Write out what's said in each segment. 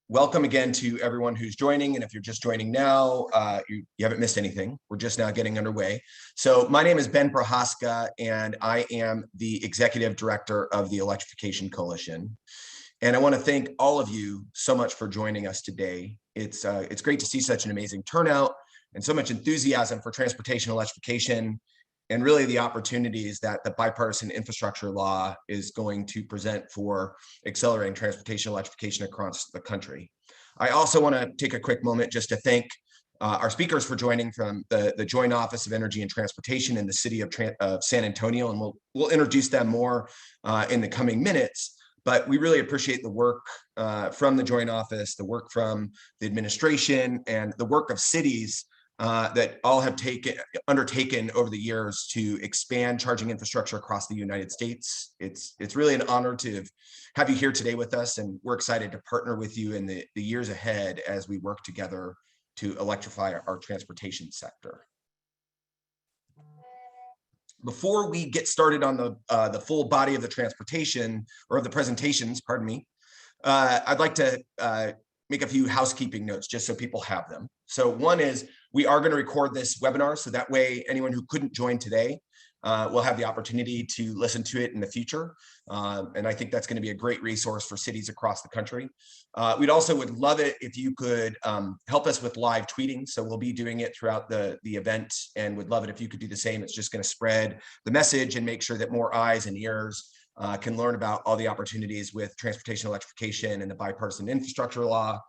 welcome again to everyone who's joining. And if you're just joining now, you haven't missed anything. We're just now getting underway. So my name is Ben Prohaska, and I am the Executive Director of the Electrification Coalition. And I want to thank all of you so much for joining us today. It's great to see such an amazing turnout and so much enthusiasm for transportation electrification, and really the opportunities that the Bipartisan Infrastructure Law is going to present for accelerating transportation electrification across the country. I also want to take a quick moment just to thank our speakers for joining from the Joint Office of Energy and Transportation in the city of San Antonio, and we'll introduce them more in the coming minutes. But we really appreciate the work from the Joint Office, the work from the administration, and the work of cities that all have undertaken over the years to expand charging infrastructure across the United States. It's really an honor to have you here today with us, and we're excited to partner with you in the years ahead as we work together to electrify our transportation sector. Before we get started on the full body of the transportation, or of the presentations, pardon me, I'd like to make a few housekeeping notes just so people have them. So one is, we are going to record this webinar, so that way anyone who couldn't join today will have the opportunity to listen to it in the future. And I think that's going to be a great resource for cities across the country. We'd also would love it if you could help us with live tweeting. So we'll be doing it throughout the event, and would love it if you could do the same. It's just going to spread the message and make sure that more eyes and ears can learn about all the opportunities with transportation electrification and the Bipartisan Infrastructure Law.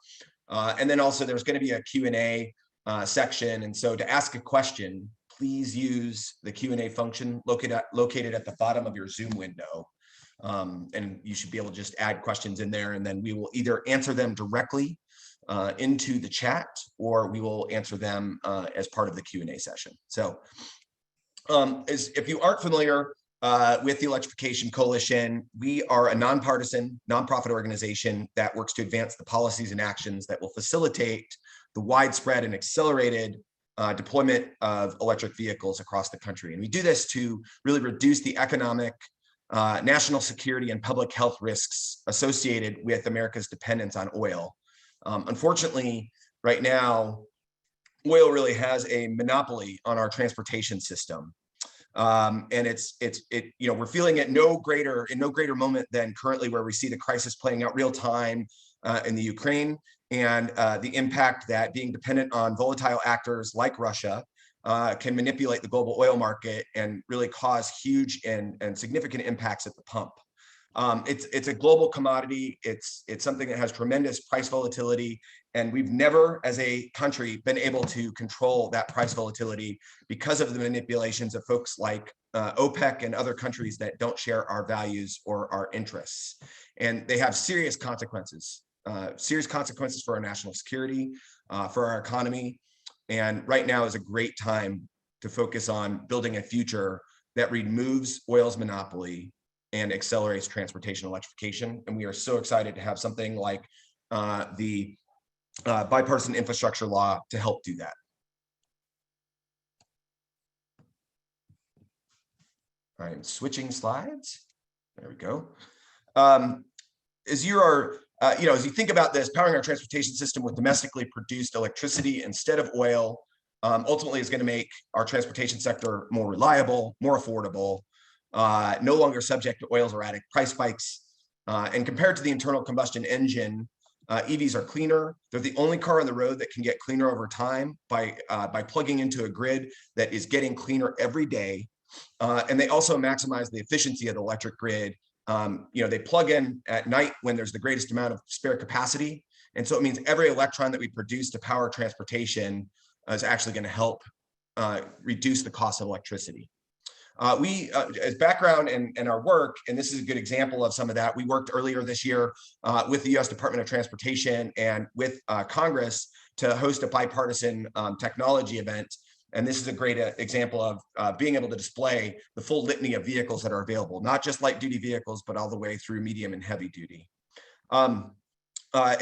And then also there's going to be a Q&A section. And so to ask a question, please use the Q&A function located at the bottom of your Zoom window. And you should be able to just add questions in there, and then we will either answer them directly into the chat, or we will answer them as part of the Q&A session. So if you aren't familiar with the Electrification Coalition, we are a nonpartisan, nonprofit organization that works to advance the policies and actions that will facilitate the widespread and accelerated deployment of electric vehicles across the country. And we do this to really reduce the economic, national security, and public health risks associated with America's dependence on oil. Unfortunately, right now, oil really has a monopoly on our transportation system. And we're feeling it in no greater moment than currently, where we see the crisis playing out real time in the Ukraine, and the impact that being dependent on volatile actors like Russia can manipulate the global oil market and really cause huge and significant impacts at the pump. It's a global commodity. It's something that has tremendous price volatility, and we've never, as a country, been able to control that price volatility because of the manipulations of folks like OPEC and other countries that don't share our values or our interests. And they have serious consequences for our national security, for our economy. And right now is a great time to focus on building a future that removes oil's monopoly and accelerates transportation electrification. And we are so excited to have something like the Bipartisan Infrastructure Law to help do that. I'm switching slides. There we go. As you think about this, powering our transportation system with domestically produced electricity instead of oil, ultimately is going to make our transportation sector more reliable, more affordable, no longer subject to oil's erratic price spikes. And compared to the internal combustion engine, EVs are cleaner. They're the only car on the road that can get cleaner over time by plugging into a grid that is getting cleaner every day. And they also maximize the efficiency of the electric grid. They plug in at night when there's the greatest amount of spare capacity. And so it means every electron that we produce to power transportation is actually going to help reduce the cost of electricity. As background in our work, and this is a good example of some of that, we worked earlier this year with the U.S. Department of Transportation and with Congress to host a bipartisan technology event. And this is a great example of being able to display the full litany of vehicles that are available, not just light duty vehicles, but all the way through medium and heavy duty. And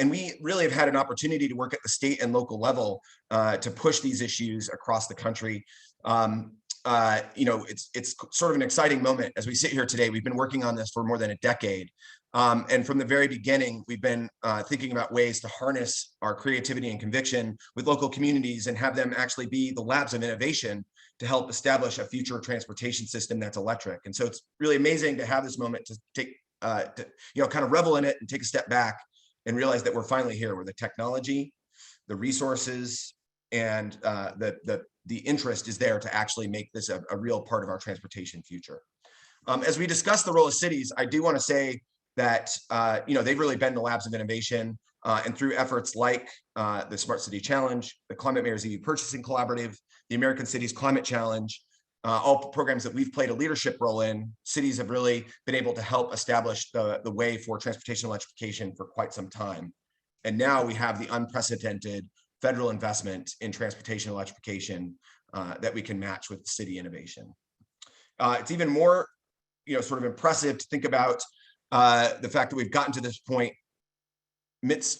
we really have had an opportunity to work at the state and local level to push these issues across the country. It's sort of an exciting moment as we sit here today. We've been working on this for more than a decade. And from the very beginning, we've been thinking about ways to harness our creativity and conviction with local communities and have them actually be the labs of innovation to help establish a future transportation system that's electric. And so it's really amazing to have this moment to take, kind of revel in it and take a step back and realize that we're finally here where the technology, the resources, and the interest is there to actually make this a real part of our transportation future. As we discuss the role of cities, I do want to say that they've really been the labs of innovation, and through efforts like the Smart City Challenge, the Climate Mayor's EV Purchasing Collaborative, the American Cities Climate Challenge, all programs that we've played a leadership role in, cities have really been able to help establish the way for transportation electrification for quite some time. And now we have the unprecedented federal investment in transportation electrification that we can match with city innovation. It's even more, sort of impressive to think about the fact that we've gotten to this point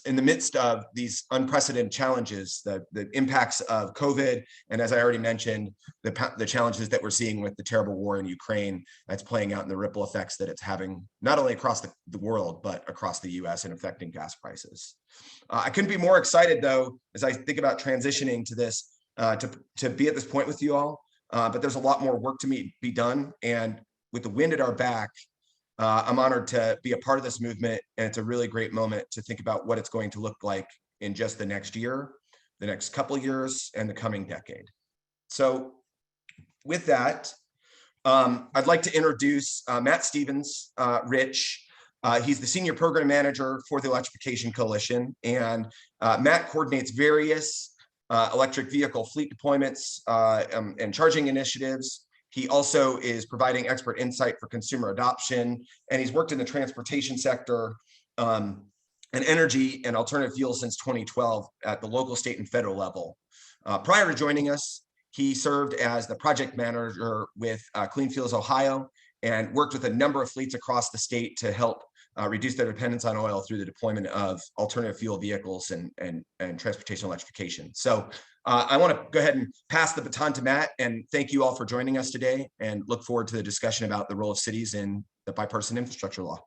in the midst of these unprecedented challenges, the impacts of COVID, and as I already mentioned, the challenges that we're seeing with the terrible war in Ukraine that's playing out in the ripple effects that it's having, not only across the world, but across the US and affecting gas prices. I couldn't be more excited, though, as I think about transitioning to this, to be at this point with you all, but there's a lot more work to be done, and with the wind at our back, I'm honored to be a part of this movement, and it's a really great moment to think about what it's going to look like in just the next year, the next couple of years, and the coming decade. So with that, I'd like to introduce Matt Stevens, Rich. He's the Senior Program Manager for the Electrification Coalition, and Matt coordinates various electric vehicle fleet deployments and charging initiatives. He also is providing expert insight for consumer adoption, and he's worked in the transportation sector and energy and alternative fuels since 2012 at the local, state, and federal level. Prior to joining us, he served as the project manager with Clean Fuels Ohio and worked with a number of fleets across the state to help reduce their dependence on oil through the deployment of alternative fuel vehicles and transportation electrification. So I want to go ahead and pass the baton to Matt, and thank you all for joining us today, and look forward to the discussion about the role of cities in the Bipartisan Infrastructure Law.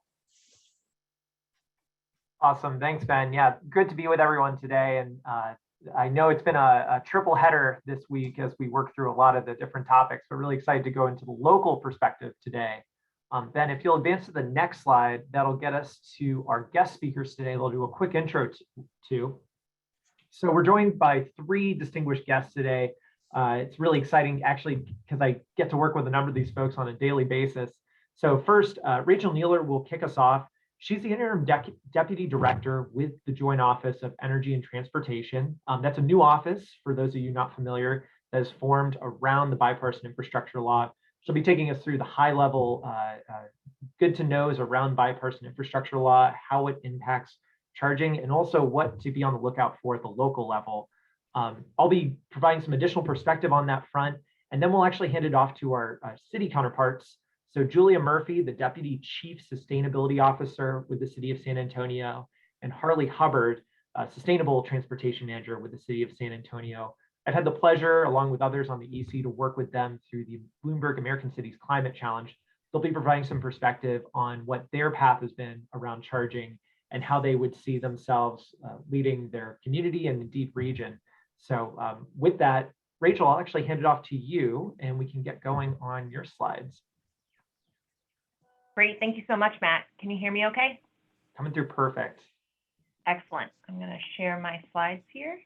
Awesome, thanks, Ben. Yeah, good to be with everyone today, and I know it's been a triple header this week as we work through a lot of the different topics, but really excited to go into the local perspective today. Ben, if you'll advance to the next slide, that'll get us to our guest speakers today. They'll do a quick intro to. So we're joined by three distinguished guests today. It's really exciting, actually, because I get to work with a number of these folks on a daily basis. So first, Rachael Nealer will kick us off. She's the Interim Deputy Director with the Joint Office of Energy and Transportation. That's a new office, for those of you not familiar, that is formed around the Bipartisan Infrastructure Law. She'll be taking us through the high-level good to knows around Bipartisan Infrastructure Law, how it impacts charging, and also what to be on the lookout for at the local level. I'll be providing some additional perspective on that front, and then we'll actually hand it off to our city counterparts. So Julia Murphy, the Deputy Chief Sustainability Officer with the City of San Antonio, and Harley Hubbard, Sustainable Transportation Manager with the City of San Antonio. I've had the pleasure, along with others on the EC, to work with them through the Bloomberg American Cities Climate Challenge. They'll be providing some perspective on what their path has been around charging and how they would see themselves leading their community and indeed region. So with that, Rachael, I'll actually hand it off to you, and we can get going on your slides. Great, thank you so much, Matt. Can you hear me okay? Coming through perfect. Excellent. I'm going to share my slides here.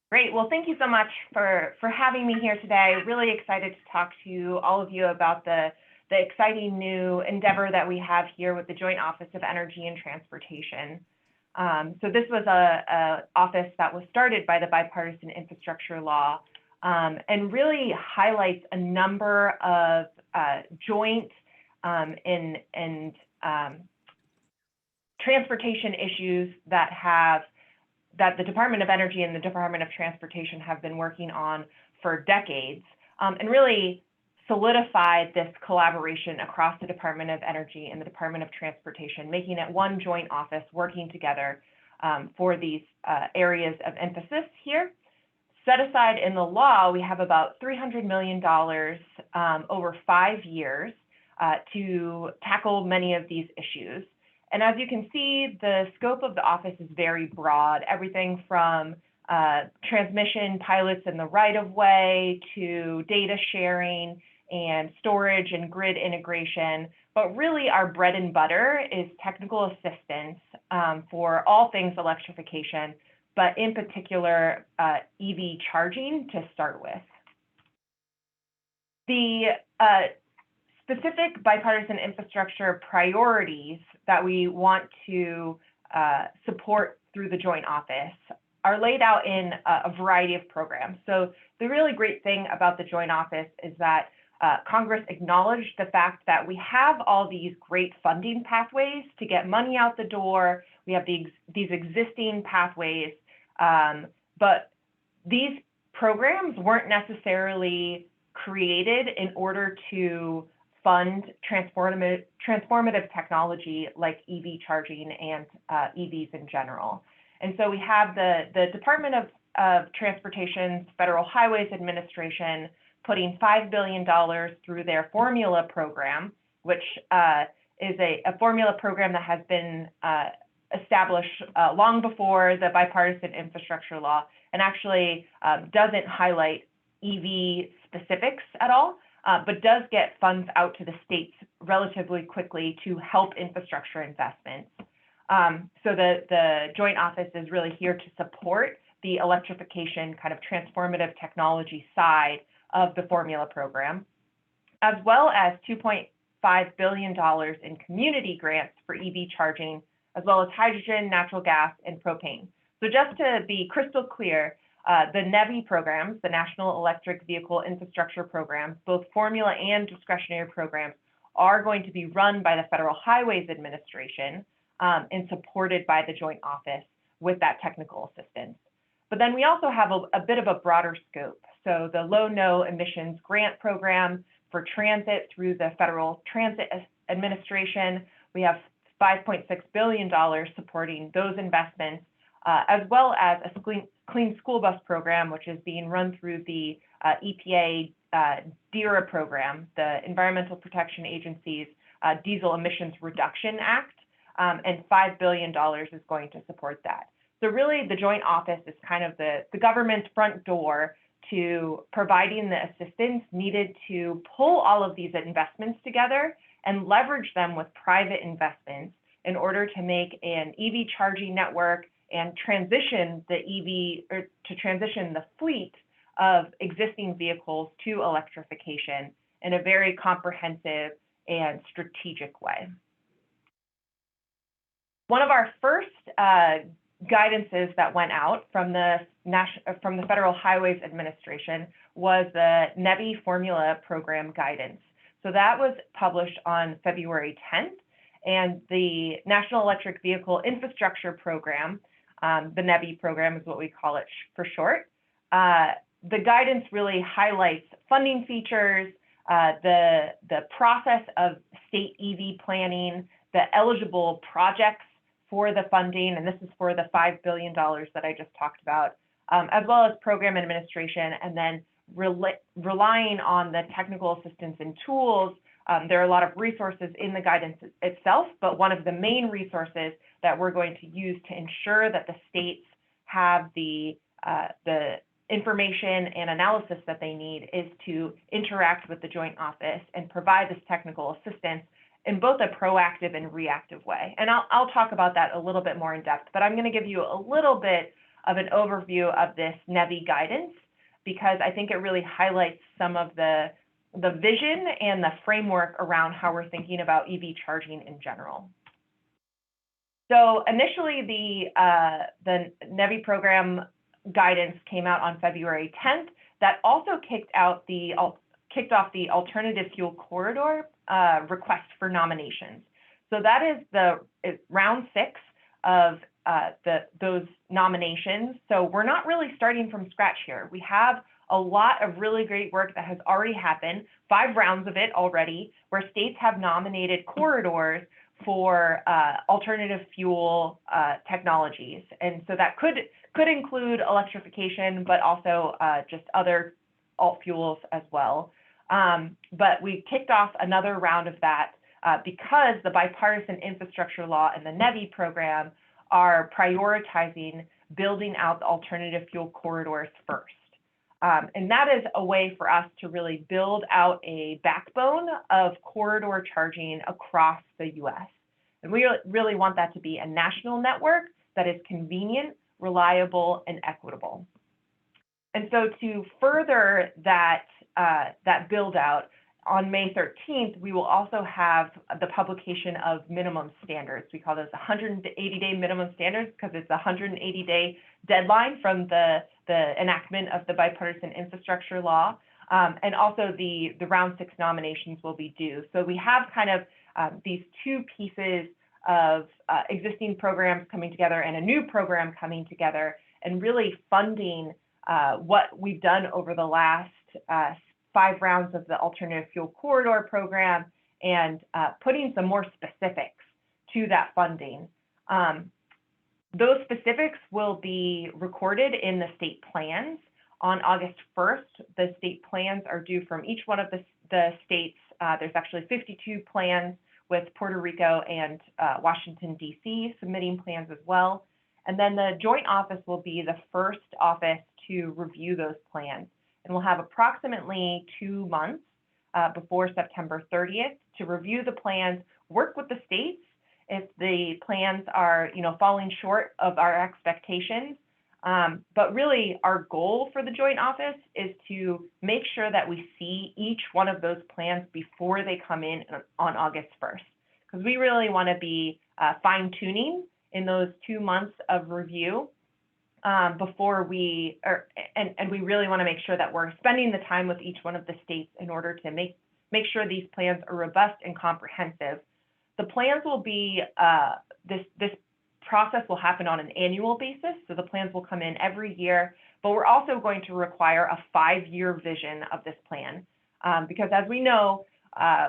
Great. Well, thank you so much for having me here today. Really excited to talk to all of you about the exciting new endeavor that we have here with the Joint Office of Energy and Transportation. So this was a office that was started by the Bipartisan Infrastructure Law and really highlights a number of joint and transportation issues that the Department of Energy and the Department of Transportation have been working on for decades, and really solidified this collaboration across the Department of Energy and the Department of Transportation, making it one joint office working together for these areas of emphasis here. Set aside in the law, we have about $300 million over 5 years to tackle many of these issues. And as you can see, the scope of the office is very broad, everything from transmission pilots in the right-of-way to data sharing and storage and grid integration. But really our bread and butter is technical assistance for all things electrification, but in particular EV charging to start with. The specific bipartisan infrastructure priorities that we want to support through the joint office are laid out in a variety of programs. So the really great thing about the joint office is that Congress acknowledged the fact that we have all these great funding pathways to get money out the door. We have these existing pathways, but these programs weren't necessarily created in order to fund transformative technology like EV charging and EVs in general. And so we have the Department of Transportation's Federal Highways Administration putting $5 billion through their formula program, which is a formula program that has been established long before the Bipartisan Infrastructure Law, and actually doesn't highlight EV specifics at all, but does get funds out to the states relatively quickly to help infrastructure investments. So the joint office is really here to support the electrification kind of transformative technology side of the formula program, as well as $2.5 billion in community grants for EV charging, as well as hydrogen, natural gas, and propane. So just to be crystal clear, the NEBI programs, the National Electric Vehicle Infrastructure Programs, both formula and discretionary programs, are going to be run by the Federal Highways Administration and supported by the joint office with that technical assistance. But then we also have a bit of a broader scope. So the Low No Emissions Grant Program for transit through the Federal Transit Administration, we have $5.6 billion supporting those investments, as well as a Clean School Bus Program, which is being run through the EPA DERA program, the Environmental Protection Agency's Diesel Emissions Reduction Act, and $5 billion is going to support that. So really the joint office is kind of the government's front door to providing the assistance needed to pull all of these investments together and leverage them with private investments in order to make an EV charging network and transition the EV, or to transition the fleet of existing vehicles to electrification in a very comprehensive and strategic way. One of our first guidances that went out from the Federal Highways Administration was the NEBI Formula Program Guidance. So that was published on February 10th, and the National Electric Vehicle Infrastructure Program, the NEBI program is what we call it for short. The guidance really highlights funding features, the process of state EV planning, the eligible projects for the funding, and this is for the $5 billion that I just talked about, as well as program administration, and then relying on the technical assistance and tools. There are a lot of resources in the guidance itself, but one of the main resources that we're going to use to ensure that the states have the information and analysis that they need is to interact with the joint office and provide this technical assistance in both a proactive and reactive way. And I'll talk about that a little bit more in depth, but I'm going to give you a little bit of an overview of this NEBI guidance, because I think it really highlights some of the vision and the framework around how we're thinking about EV charging in general. So initially, the NEBI program guidance came out on February 10th. That also kicked off the alternative fuel corridor request for nominations. So that is round 6 of those nominations. So we're not really starting from scratch here. We have a lot of really great work that has already happened, 5 rounds of it already, where states have nominated corridors for alternative fuel technologies. And so that could include electrification, but also just other alt fuels as well. But we kicked off another round of that because the Bipartisan Infrastructure Law and the NEBI program are prioritizing building out the alternative fuel corridors first. And that is a way for us to really build out a backbone of corridor charging across the US. And we really want that to be a national network that is convenient, reliable, and equitable. And so to further that, that build out, on May 13th, we will also have the publication of minimum standards. We call those 180-day minimum standards because it's a 180-day deadline from the enactment of the Bipartisan Infrastructure Law. And also the round 6 nominations will be due. So we have kind of these two pieces of existing programs coming together and a new program coming together and really funding what we've done over the last 5 rounds of the alternative fuel corridor program and putting some more specifics to that funding. Those specifics will be recorded in the state plans on August 1st. The state plans are due from each one of the states. There's actually 52 plans with Puerto Rico and Washington, D.C. submitting plans as well. And then the joint office will be the first office to review those plans. And we'll have approximately 2 months before September 30th to review the plans, work with the states if the plans are, falling short of our expectations. But really, our goal for the joint office is to make sure that we see each one of those plans before they come in on August 1st, because we really want to be fine-tuning in those 2 months of review. Before we and we really want to make sure that we're spending the time with each one of the states in order to make sure these plans are robust and comprehensive. The plans will be this process will happen on an annual basis, so the plans will come in every year. But we're also going to require a 5-year vision of this plan because, as we know,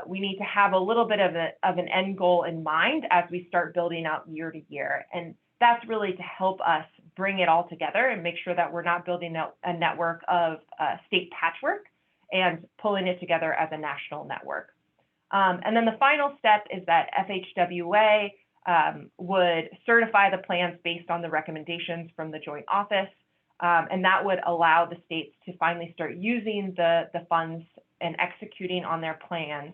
we need to have a little bit of an end goal in mind as we start building out year to year, and that's really to help us bring it all together and make sure that we're not building a network of state patchwork and pulling it together as a national network. And then the final step is that FHWA would certify the plans based on the recommendations from the joint office, and that would allow the states to finally start using the funds and executing on their plans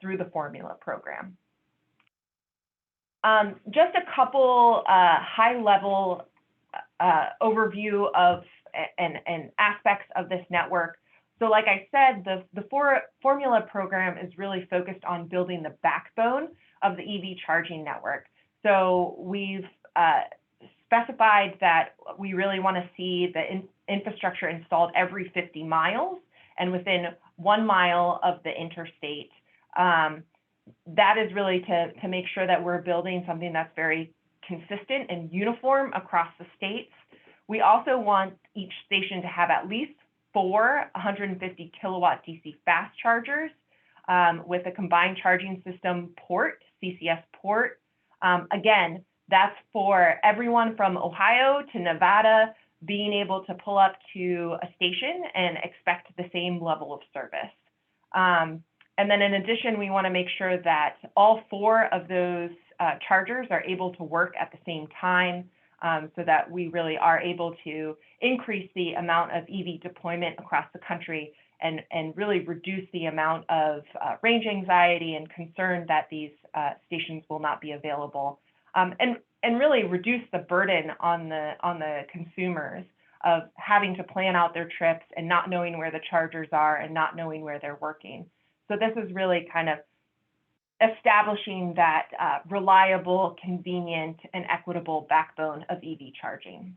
through the formula program. Just a couple high-level overview of and aspects of this network. So like I said, the formula program is really focused on building the backbone of the EV charging network. So we've specified that we really want to see the infrastructure installed every 50 miles and within 1 mile of the interstate. That is really to make sure that we're building something that's very consistent and uniform across the states. We also want each station to have at least 4 150 kilowatt DC fast chargers with a combined charging system port, CCS port. Again, that's for everyone from Ohio to Nevada being able to pull up to a station and expect the same level of service. And then in addition, we want to make sure that all 4 of those chargers are able to work at the same time so that we really are able to increase the amount of EV deployment across the country and really reduce the amount of range anxiety and concern that these stations will not be available, and really reduce the burden on the consumers of having to plan out their trips and not knowing where the chargers are and not knowing where they're working. So this is really kind of establishing that reliable, convenient, and equitable backbone of EV charging.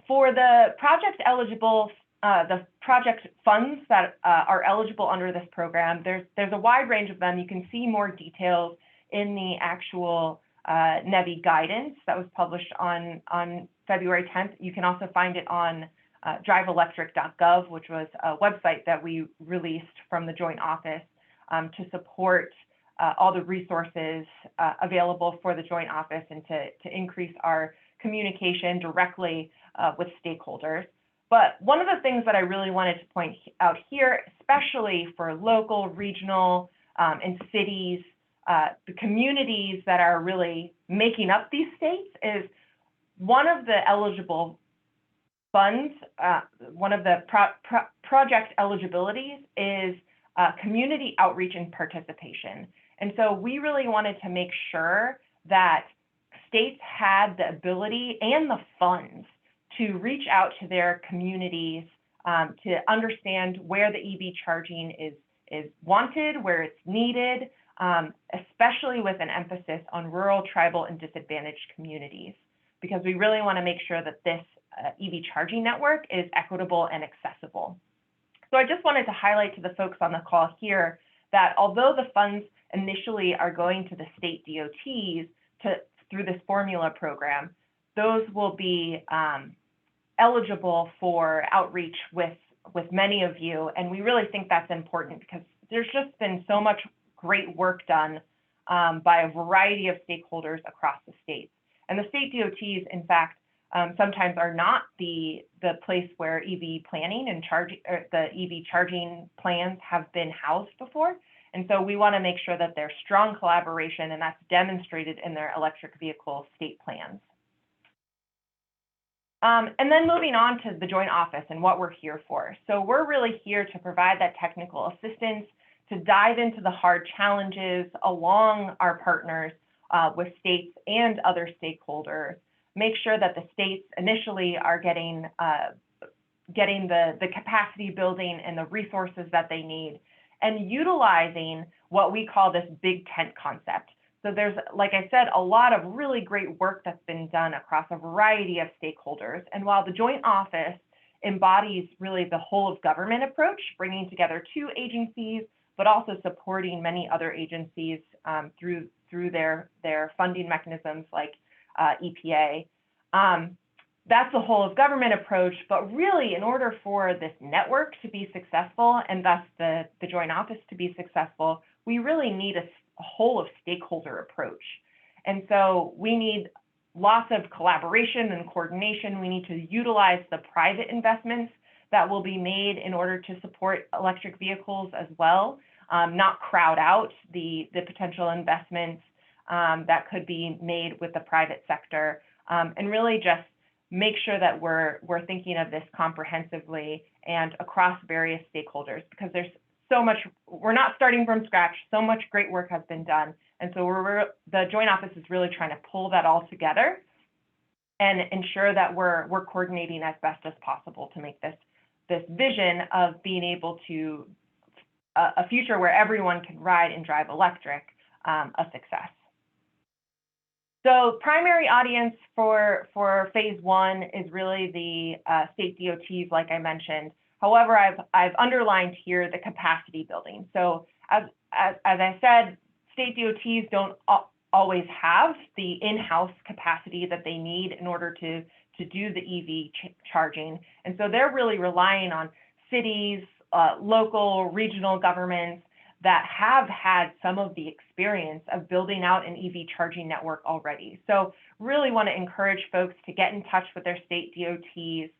For the project funds that are eligible under this program, there's a wide range of them. You can see more details in the actual NEBI guidance that was published on February 10th. You can also find it on driveelectric.gov, which was a website that we released from the joint office to support all the resources available for the joint office and to increase our communication directly with stakeholders. But one of the things that I really wanted to point out here, especially for local, regional, and cities, the communities that are really making up these states, is one of the eligible funds, one of the project eligibilities is community outreach and participation. And so we really wanted to make sure that states had the ability and the funds to reach out to their communities to understand where the EV charging is wanted, where it's needed, especially with an emphasis on rural, tribal, and disadvantaged communities, because we really want to make sure that this EV charging network is equitable and accessible. So I just wanted to highlight to the folks on the call here that although the funds initially are going to the state DOTs through this formula program, those will be eligible for outreach with many of you. And we really think that's important because there's just been so much great work done by a variety of stakeholders across the states. And the state DOTs, in fact, sometimes are not the place where EV planning and the EV charging plans have been housed before. And so we want to make sure that there's strong collaboration, and that's demonstrated in their electric vehicle state plans. And then moving on to the joint office and what we're here for. So we're really here to provide that technical assistance, to dive into the hard challenges along our partners with states and other stakeholders, make sure that the states initially are getting the capacity building and the resources that they need, and utilizing what we call this big tent concept. So there's, like I said, a lot of really great work that's been done across a variety of stakeholders. And while the joint office embodies really the whole of government approach, bringing together two agencies, but also supporting many other agencies through their funding mechanisms like EPA. That's the whole of government approach, but really in order for this network to be successful and thus the joint office to be successful, we really need a whole of stakeholder approach. And so we need lots of collaboration and coordination. We need to utilize the private investments that will be made in order to support electric vehicles as well, not crowd out the potential investments that could be made with the private sector, and really just make sure that we're thinking of this comprehensively and across various stakeholders, because there's so much, we're not starting from scratch, so much great work has been done. And so the joint office is really trying to pull that all together and ensure that we're coordinating as best as possible to make this vision of being able to a future where everyone can ride and drive electric a success. So primary audience for phase one is really the state DOTs, like I mentioned. However, I've underlined here the capacity building. So as I said, state DOTs don't always have the in-house capacity that they need in order to do the EV charging. And so they're really relying on cities, local, regional governments that have had some of the experience of building out an EV charging network already. So really want to encourage folks to get in touch with their state DOTs.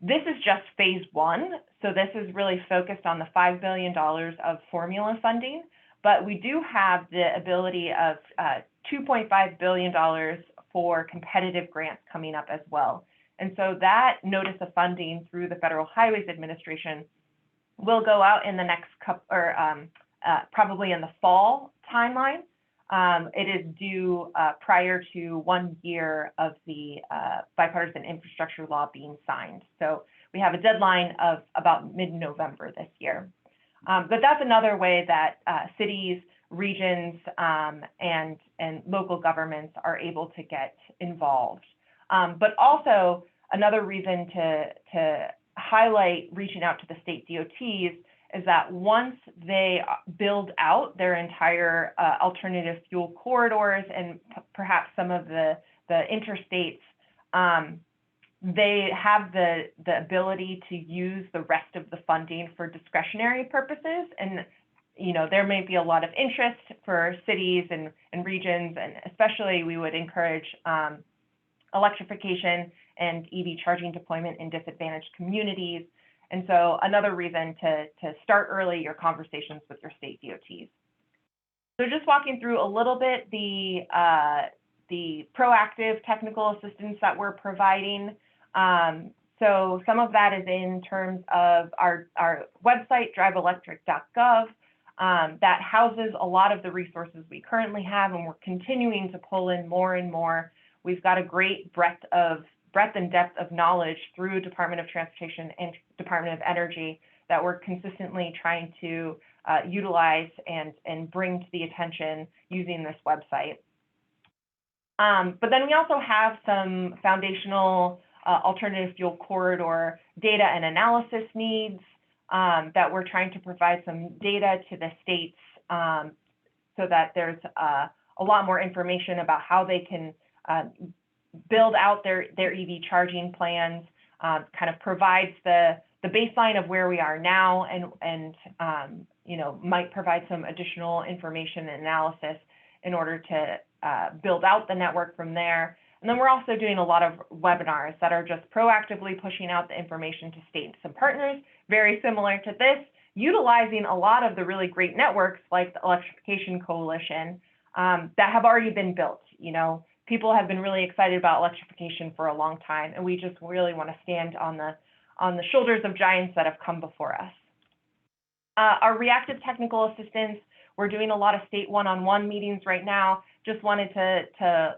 This is just phase one. So this is really focused on the $5 billion of formula funding, but we do have the ability of $2.5 billion for competitive grants coming up as well. And so that notice of funding through the Federal Highways Administration will go out in the next couple, or probably in the fall timeline. It is due prior to 1 year of the Bipartisan Infrastructure Law being signed. So we have a deadline of about mid-November this year. But that's another way that cities, regions, and local governments are able to get involved. But also another reason to highlight reaching out to the state DOTs is that once they build out their entire alternative fuel corridors and perhaps some of the interstates, they have the ability to use the rest of the funding for discretionary purposes. And there may be a lot of interest for cities and regions, and especially we would encourage electrification and EV charging deployment in disadvantaged communities. And so another reason to start early your conversations with your state DOTs. So just walking through a little bit the proactive technical assistance that we're providing. So some of that is in terms of our website, driveelectric.gov, that houses a lot of the resources we currently have, and we're continuing to pull in more and more. We've got a great breadth and depth of knowledge through Department of Transportation and Department of Energy that we're consistently trying to utilize and bring to the attention using this website. But then we also have some foundational alternative fuel corridor data and analysis needs that we're trying to provide some data to the states so that there's a lot more information about how they can build out their EV charging plans, kind of provides the baseline of where we are now, and might provide some additional information and analysis in order to build out the network from there. And then we're also doing a lot of webinars that are just proactively pushing out the information to states and partners, very similar to this, utilizing a lot of the really great networks like the Electrification Coalition that have already been built. People have been really excited about electrification for a long time, and we just really want to stand on the shoulders of giants that have come before us. Our reactive technical assistance, we're doing a lot of state one-on-one meetings right now. Just wanted to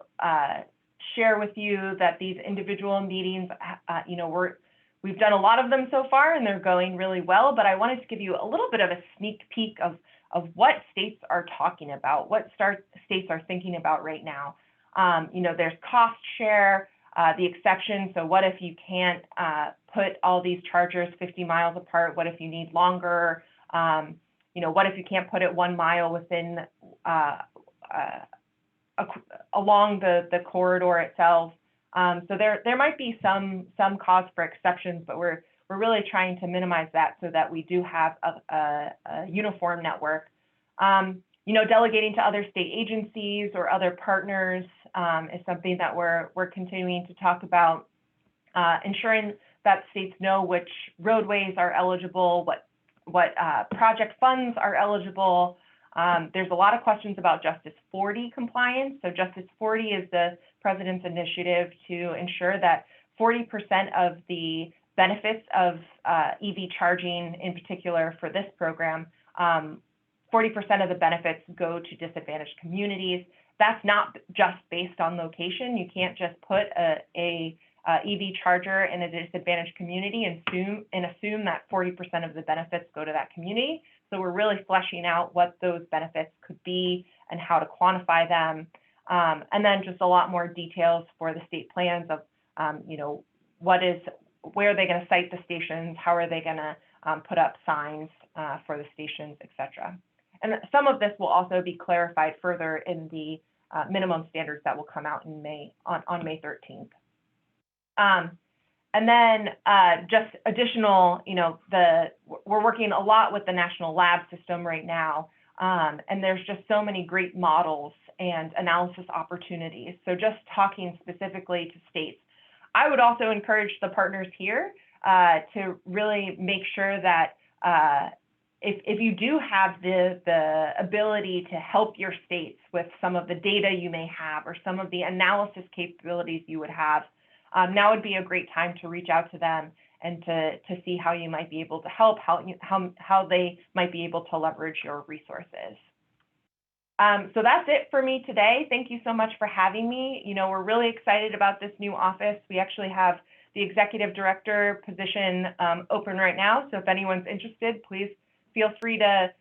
share with you that these individual meetings, we've done a lot of them so far, and they're going really well. But I wanted to give you a little bit of a sneak peek of what states are talking about, what states are thinking about right now. There's cost share, the exception. So what if you can't put all these chargers 50 miles apart? What if you need longer? What if you can't put it 1 mile within along the corridor itself? So there might be some cause for exceptions, but we're really trying to minimize that so that we do have a uniform network. Delegating to other state agencies or other partners is something that we're continuing to talk about. Ensuring that states know which roadways are eligible, what project funds are eligible. There's a lot of questions about Justice 40 compliance. So Justice 40 is the President's initiative to ensure that 40% of the benefits of EV charging, in particular for this program, 40% of the benefits go to disadvantaged communities. That's not just based on location. You can't just put a EV charger in a disadvantaged community and assume that 40% of the benefits go to that community. So we're really fleshing out what those benefits could be and how to quantify them. And then just a lot more details for the state plans of, where are they going to site the stations? How are they going to put up signs for the stations, et cetera. And some of this will also be clarified further in the minimum standards that will come out in May on May 13th. And then just additional, we're working a lot with the National Lab System right now, and there's just so many great models and analysis opportunities. So just talking specifically to states, I would also encourage the partners here to really make sure that if you do have the ability to help your states with some of the data you may have or some of the analysis capabilities you would have, now would be a great time to reach out to them and to see how you might be able to help, how they might be able to leverage your resources. So that's it for me today. Thank you so much for having me. We're really excited about this new office. We actually have the executive director position open right now. So if anyone's interested, please feel free to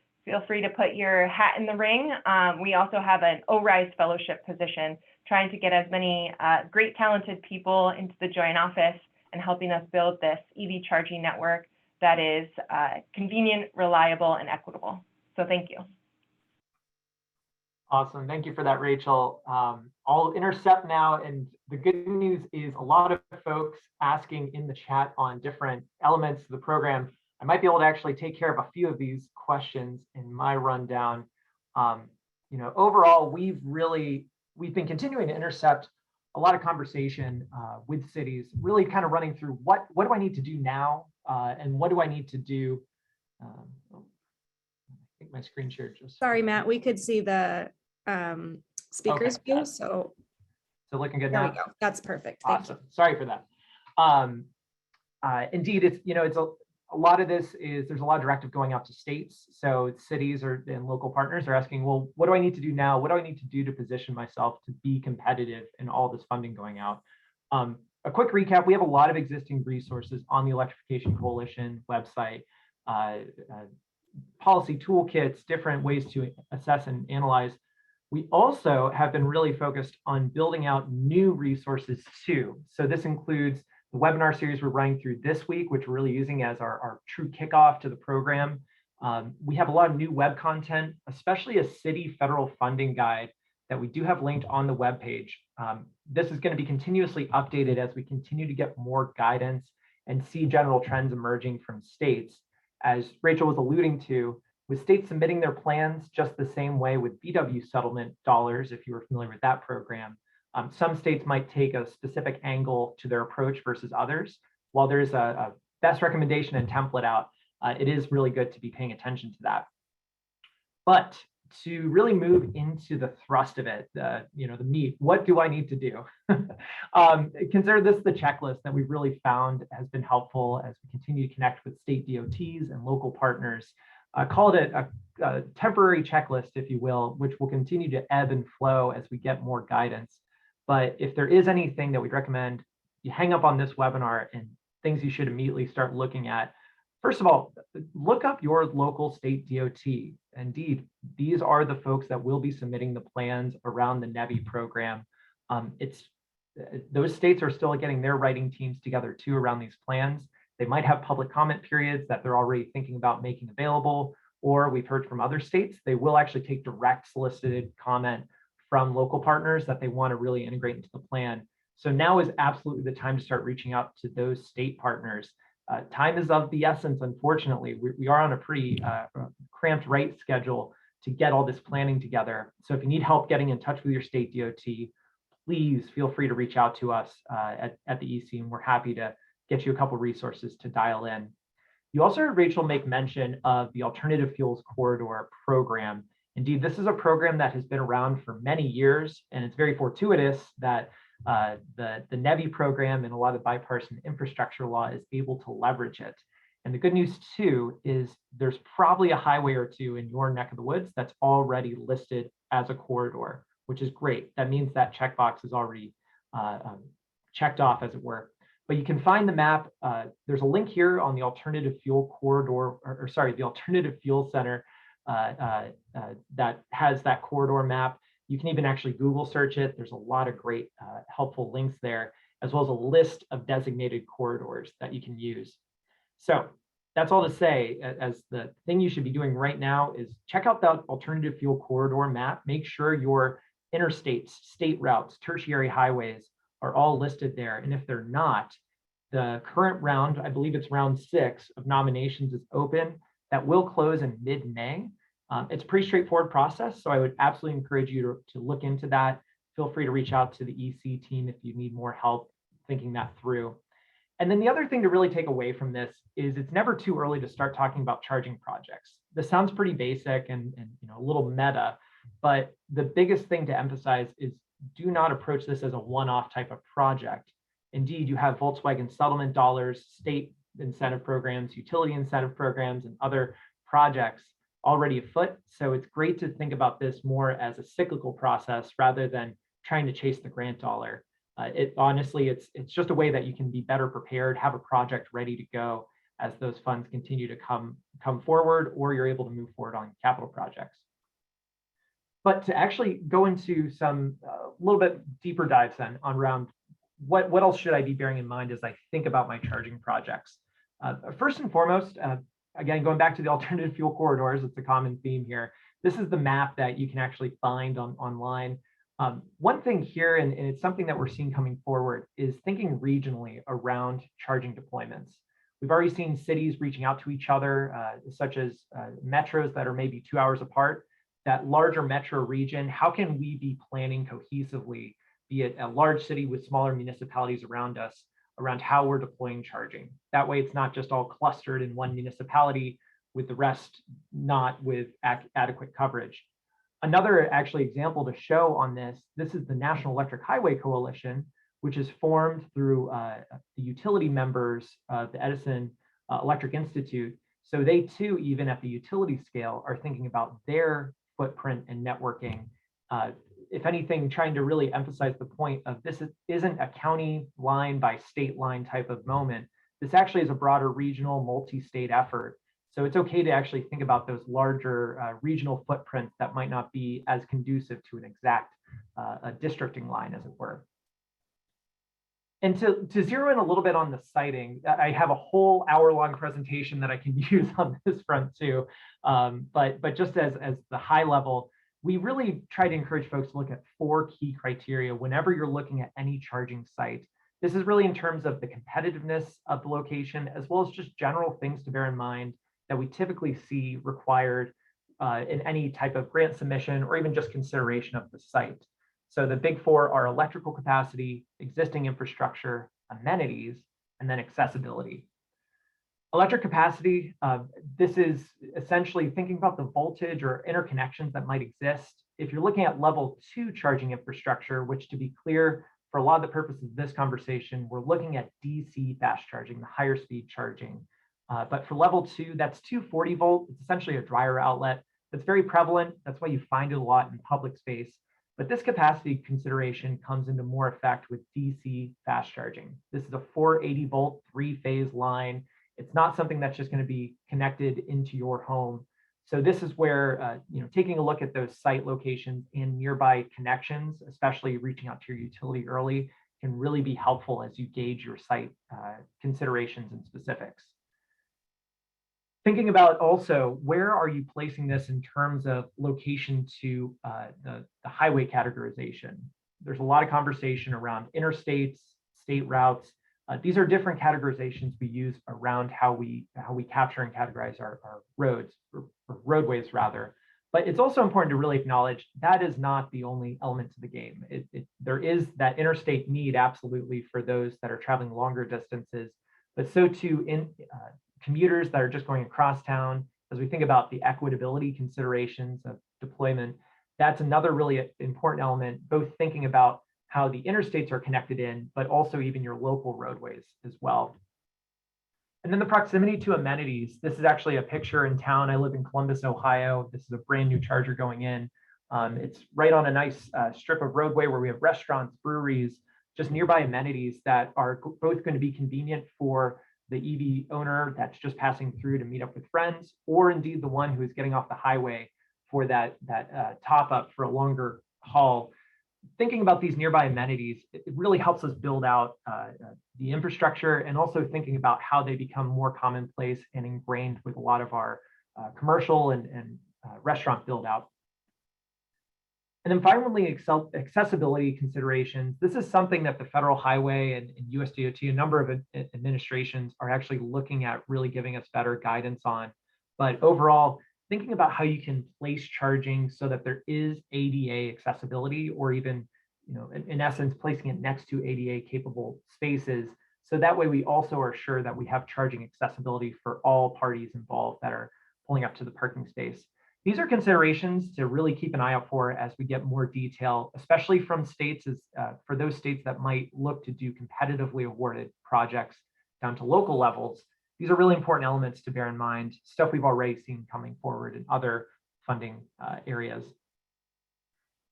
put your hat in the ring. We also have an ORISE fellowship position, trying to get as many great talented people into the joint office and helping us build this EV charging network that is convenient, reliable, and equitable. So thank you. Awesome. Thank you for that, Rachel. I'll intercept now. And the good news is a lot of folks asking in the chat on different elements of the program. I might be able to actually take care of a few of these questions in my rundown. Overall, we've been continuing to intercept a lot of conversation with cities, really kind of running through what do I need to do now, and what do I need to do. I think my screen share just. Sorry, Matt, we could see the speakers view, so looking good there now. we go. That's perfect. Awesome. Sorry for that. Indeed, it's a lot of this is there's a lot of directive going out to states. So cities and local partners are asking, well, what do I need to do now? What do I need to do to position myself to be competitive in all this funding going out? A quick recap, we have a lot of existing resources on the Electrification Coalition website, policy toolkits, different ways to assess and analyze. We also have been really focused on building out new resources too. So this includes the webinar series we're running through this week, which we're really using as our true kickoff to the program. We have a lot of new web content, especially a city federal funding guide that we do have linked on the webpage. This is going to be continuously updated as we continue to get more guidance and see general trends emerging from states. As Rachel was alluding to, with states submitting their plans just the same way with VW settlement dollars, if you were familiar with that program, some states might take a specific angle to their approach versus others. While there's a best recommendation and template out, it is really good to be paying attention to that. But to really move into the thrust of it, the meat, what do I need to do? Consider this the checklist that we've really found has been helpful as we continue to connect with state DOTs and local partners. Call it a temporary checklist, if you will, which will continue to ebb and flow as we get more guidance. But if there is anything that we'd recommend you hang up on this webinar and things you should immediately start looking at, first of all, look up your local state DOT. Indeed, these are the folks that will be submitting the plans around the NEBI program. Those states are still getting their writing teams together too around these plans. They might have public comment periods that they're already thinking about making available, or we've heard from other states, they will actually take direct solicited comment from local partners that they want to really integrate into the plan. So now is absolutely the time to start reaching out to those state partners. Time is of the essence, unfortunately. We are on a pretty cramped rate schedule to get all this planning together. So if you need help getting in touch with your state DOT, please feel free to reach out to us at the EC, and we're happy to get you a couple resources to dial in. You also heard Rachel make mention of the Alternative Fuels Corridor program. Indeed, this is a program that has been around for many years, and it's very fortuitous that the NEBI program and a lot of bipartisan infrastructure law is able to leverage it. And the good news too is there's probably a highway or two in your neck of the woods that's already listed as a corridor, which is great. That means that checkbox is already checked off, as it were. But you can find the map. There's a link here on the Alternative Fuel Corridor, the Alternative Fuel Center that has that corridor map. You can even actually Google search it. There's a lot of great helpful links there, as well as a list of designated corridors that you can use. So that's all to say, as the thing you should be doing right now is check out that Alternative Fuel Corridor map. Make sure your interstates, state routes, tertiary highways are all listed there. And if they're not, the current round, I believe it's round 6 of nominations, is open. That will close in mid-May. It's a pretty straightforward process, so I would absolutely encourage you to look into that. Feel free to reach out to the EC team if you need more help thinking that through. And then the other thing to really take away from this is it's never too early to start talking about charging projects. This sounds pretty basic and a little meta, but the biggest thing to emphasize is do not approach this as a one-off type of project. Indeed, you have Volkswagen settlement dollars, state incentive programs, utility incentive programs, and other projects already afoot. So it's great to think about this more as a cyclical process rather than trying to chase the grant dollar. Honestly, it's just a way that you can be better prepared, have a project ready to go as those funds continue to come forward, or you're able to move forward on capital projects. But to actually go into some little bit deeper dives then on around what else should I be bearing in mind as I think about my charging projects? First and foremost, again, going back to the alternative fuel corridors, it's a common theme here. This is the map that you can actually find online. One thing here, and it's something that we're seeing coming forward, is thinking regionally around charging deployments. We've already seen cities reaching out to each other, such as metros that are maybe 2 hours apart. That larger metro region, how can we be planning cohesively, be it a large city with smaller municipalities around us, around how we're deploying charging? That way it's not just all clustered in one municipality with the rest not with adequate coverage. Another actually example to show on this is the National Electric Highway Coalition, which is formed through the utility members of the Edison Electric Institute. So they too, even at the utility scale, are thinking about their footprint and networking. If anything, trying to really emphasize the point of this isn't a county line by state line type of moment. This actually is a broader regional multi-state effort. So it's okay to actually think about those larger regional footprints that might not be as conducive to an exact a districting line, as it were. And to zero in a little bit on the siting, I have a whole hour-long presentation that I can use on this front too. But just as the high level, we really try to encourage folks to look at 4 key criteria whenever you're looking at any charging site. This is really in terms of the competitiveness of the location, as well as just general things to bear in mind that we typically see required in any type of grant submission or even just consideration of the site. So the big 4 are electrical capacity, existing infrastructure, amenities, and then accessibility. Electric capacity, this is essentially thinking about the voltage or interconnections that might exist. If you're looking at level 2 charging infrastructure, which to be clear, for a lot of the purposes of this conversation, we're looking at DC fast charging, the higher speed charging. But for level 2, that's 240 volt. It's essentially a dryer outlet. That's very prevalent. That's why you find it a lot in public space. But this capacity consideration comes into more effect with DC fast charging. This is a 480 volt, 3-phase line. It's not something that's just going to be connected into your home. So this is where, taking a look at those site locations and nearby connections, especially reaching out to your utility early, can really be helpful as you gauge your site considerations and specifics. Thinking about also, where are you placing this in terms of location to the highway categorization? There's a lot of conversation around interstates, state routes. These are different categorizations we use around how we capture and categorize our roads, or roadways rather. But it's also important to really acknowledge that is not the only element to the game. There is that interstate need absolutely for those that are traveling longer distances, but so too in commuters that are just going across town. As we think about the equitability considerations of deployment, that's another really important element, both thinking about how the interstates are connected in, but also even your local roadways as well. And then the proximity to amenities. This is actually a picture in town. I live in Columbus, Ohio. This is a brand new charger going in. It's right on a nice strip of roadway where we have restaurants, breweries, just nearby amenities that are both going to be convenient for the EV owner that's just passing through to meet up with friends, or indeed the one who is getting off the highway for that top up for a longer haul. Thinking about these nearby amenities, it really helps us build out the infrastructure, and also thinking about how they become more commonplace and ingrained with a lot of our commercial and restaurant build out. And then finally, accessibility considerations. This is something that the Federal Highway and USDOT, a number of administrations, are actually looking at really giving us better guidance on. But overall, thinking about how you can place charging so that there is ADA accessibility, or even, in essence, placing it next to ADA capable spaces. So that way we also are sure that we have charging accessibility for all parties involved that are pulling up to the parking space. These are considerations to really keep an eye out for as we get more detail, especially from states, for those states that might look to do competitively awarded projects down to local levels. These are really important elements to bear in mind, stuff we've already seen coming forward in other funding areas.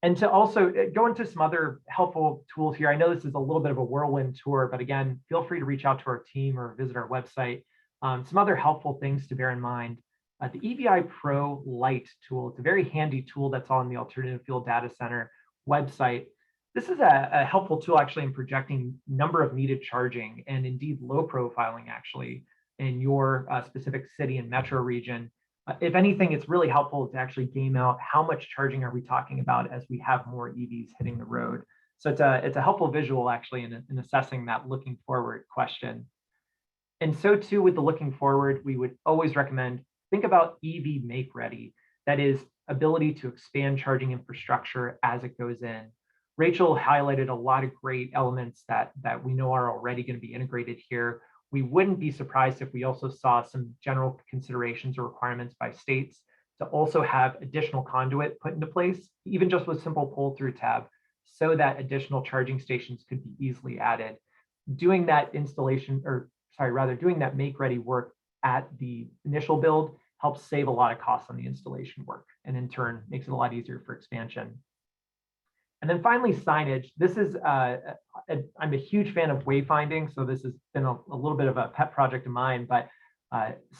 And to also go into some other helpful tools here. I know this is a little bit of a whirlwind tour, but again, feel free to reach out to our team or visit our website. Some other helpful things to bear in mind. The EVI ProLite Tool, it's a very handy tool that's on the Alternative Fuel Data Center website. This is a helpful tool actually in projecting number of needed charging, and indeed low profiling actually in your specific city and metro region. If anything, it's really helpful to actually game out how much charging are we talking about as we have more EVs hitting the road. So it's a helpful visual actually in assessing that looking forward question. And so too with the looking forward, we would always recommend, think about EV make ready. That is ability to expand charging infrastructure as it goes in. Rachael highlighted a lot of great elements that we know are already going to be integrated here. We wouldn't be surprised if we also saw some general considerations or requirements by states to also have additional conduit put into place, even just with simple pull-through tab, so that additional charging stations could be easily added. Doing that installation, or sorry, rather doing that make-ready work at the initial build helps save a lot of costs on the installation work, and in turn makes it a lot easier for expansion. And then finally, signage. This is, I'm a huge fan of wayfinding, so this has been a little bit of a pet project of mine, but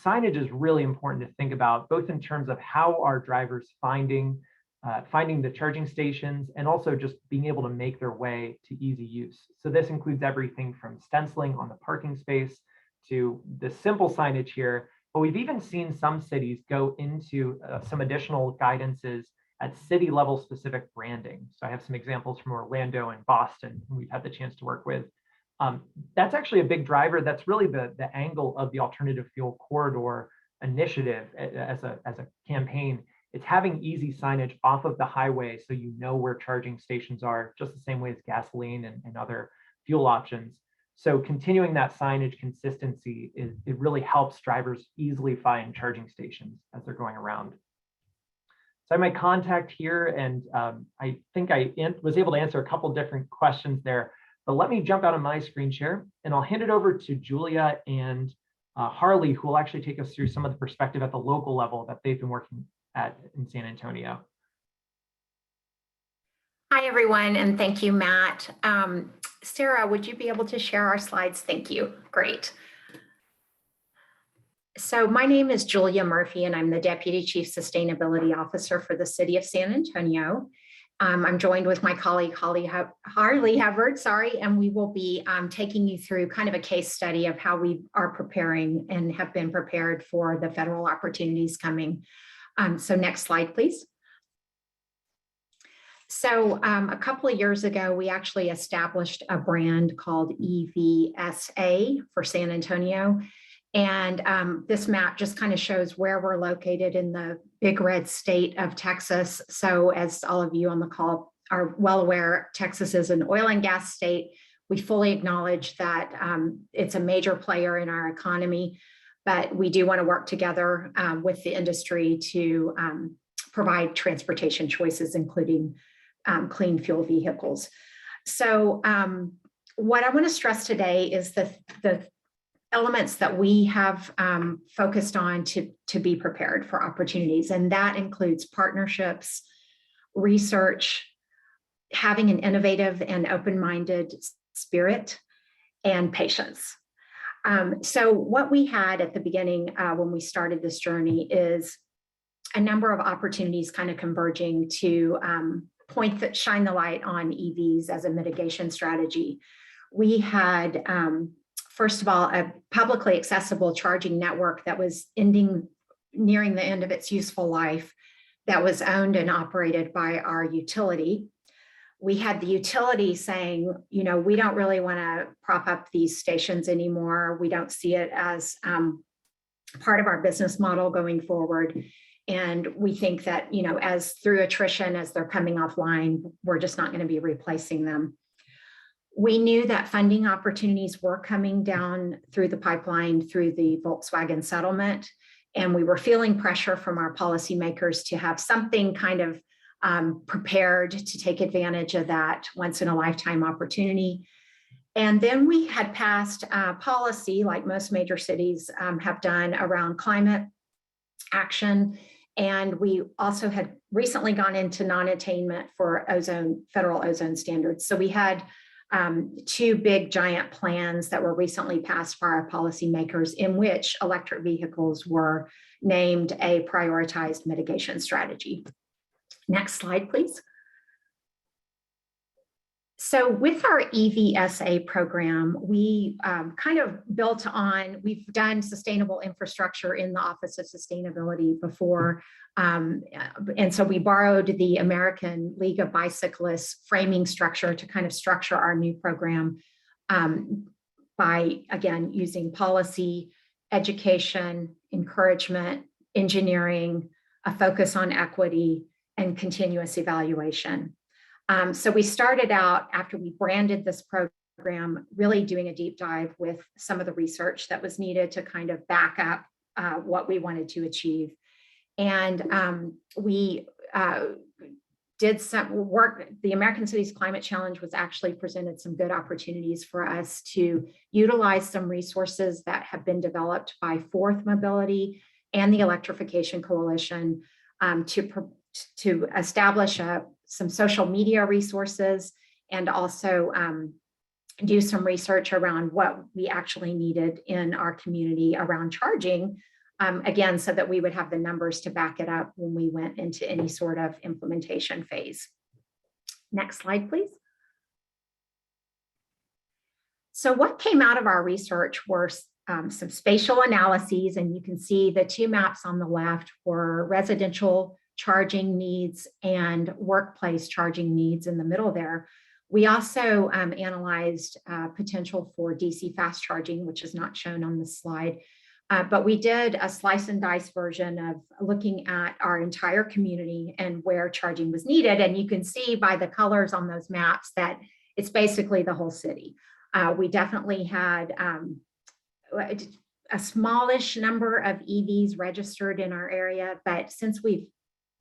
signage is really important to think about, both in terms of how are drivers finding the charging stations, and also just being able to make their way to easy use. So this includes everything from stenciling on the parking space to the simple signage here, but we've even seen some cities go into some additional guidances at city level specific branding. So I have some examples from Orlando and Boston who we've had the chance to work with. That's actually a big driver. That's really the angle of the alternative fuel corridor initiative as a campaign. It's having easy signage off of the highway so you know where charging stations are, just the same way as gasoline and other fuel options. So continuing that signage consistency, it really helps drivers easily find charging stations as they're going around. So I have my contact here, and I think I was able to answer a couple different questions there, but let me jump out of my screen share and I'll hand it over to Julia and Harley, who will actually take us through some of the perspective at the local level that they've been working at in San Antonio. Hi, everyone, and thank you, Matt. Sarah, would you be able to share our slides? Thank you. Great. So my name is Julia Murphy, and I'm the Deputy Chief Sustainability Officer for the City of San Antonio. I'm joined with my colleague, Harley Hubbard, and we will be taking you through kind of a case study of how we are preparing and have been prepared for the federal opportunities coming. So next slide, please. So a couple of years ago, we actually established a brand called EVSA for San Antonio. And this map just kind of shows where we're located in the big red state of Texas. So as all of you on the call are well aware, Texas is an oil and gas state. We fully acknowledge that it's a major player in our economy, but we do want to work together with the industry to provide transportation choices, including clean fuel vehicles. So what I want to stress today is the elements that we have focused on to be prepared for opportunities. And that includes partnerships, research, having an innovative and open-minded spirit, and patience. So what we had at the beginning when we started this journey is a number of opportunities kind of converging to shine the light on EVs as a mitigation strategy. We had, first of all, a publicly accessible charging network that was nearing the end of its useful life, that was owned and operated by our utility. We had the utility saying, you know, we don't really want to prop up these stations anymore. We don't see it as part of our business model going forward. And we think that, you know, as through attrition, as they're coming offline, we're just not going to be replacing them. We knew that funding opportunities were coming down through the pipeline through the Volkswagen settlement. And we were feeling pressure from our policymakers to have something kind of prepared to take advantage of that once in a lifetime opportunity. And then we had passed policy, like most major cities have done, around climate action. And we also had recently gone into non-attainment for federal ozone standards. So we had two big giant plans that were recently passed by our policymakers, in which electric vehicles were named a prioritized mitigation strategy. Next slide, please. So with our EVSA program, we kind of built on, we've done sustainable infrastructure in the Office of Sustainability before. And so we borrowed the American League of Bicyclists framing structure to kind of structure our new program, by, again, using policy, education, encouragement, engineering, a focus on equity, and continuous evaluation. So we started out, after we branded this program, really doing a deep dive with some of the research that was needed to kind of back up what we wanted to achieve. And we did some work. The American Cities Climate Challenge was actually presented some good opportunities for us to utilize some resources that have been developed by Fourth Mobility and the Electrification Coalition to establish some social media resources, and also do some research around what we actually needed in our community around charging, again, so that we would have the numbers to back it up when we went into any sort of implementation phase. Next slide, please. So what came out of our research were some spatial analyses, and you can see the two maps on the left were residential charging needs and workplace charging needs in the middle there. We also analyzed potential for DC fast charging, which is not shown on this slide. But we did a slice and dice version of looking at our entire community and where charging was needed. And you can see by the colors on those maps that it's basically the whole city. We definitely had a smallish number of EVs registered in our area, but since we've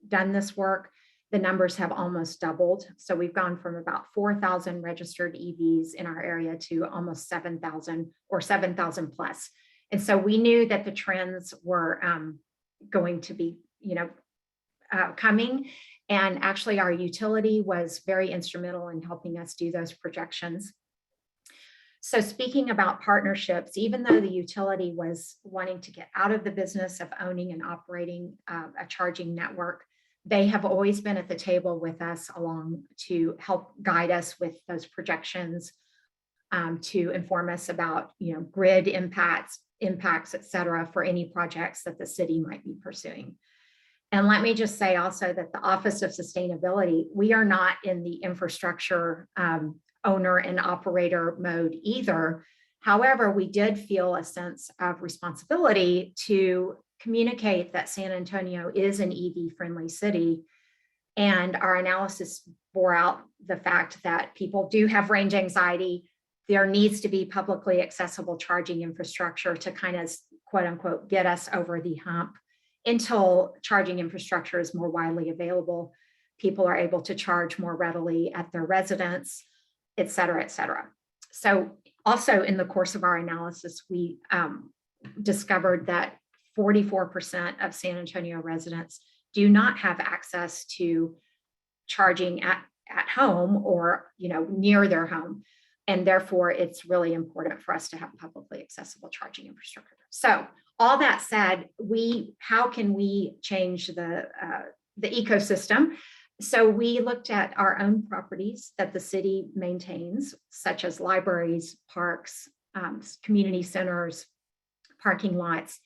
done this work, the numbers have almost doubled. So we've gone from about 4,000 registered EVs in our area to almost 7,000 or 7,000 plus. And so we knew that the trends were going to be, coming. And actually our utility was very instrumental in helping us do those projections. So speaking about partnerships, even though the utility was wanting to get out of the business of owning and operating a charging network, they have always been at the table with us along to help guide us with those projections, to inform us about, grid impacts, et cetera, for any projects that the city might be pursuing. And let me just say also that the Office of Sustainability, we are not in the infrastructure owner and operator mode either. However, we did feel a sense of responsibility to communicate that San Antonio is an EV-friendly city. And our analysis bore out the fact that people do have range anxiety. There needs to be publicly accessible charging infrastructure to kind of, quote unquote, get us over the hump until charging infrastructure is more widely available. People are able to charge more readily at their residence, et cetera, et cetera. So also in the course of our analysis, we discovered that 44% of San Antonio residents do not have access to charging at home or near their home. And therefore, it's really important for us to have publicly accessible charging infrastructure. So all that said, how can we change the ecosystem? So we looked at our own properties that the city maintains, such as libraries, parks, community centers, parking lots.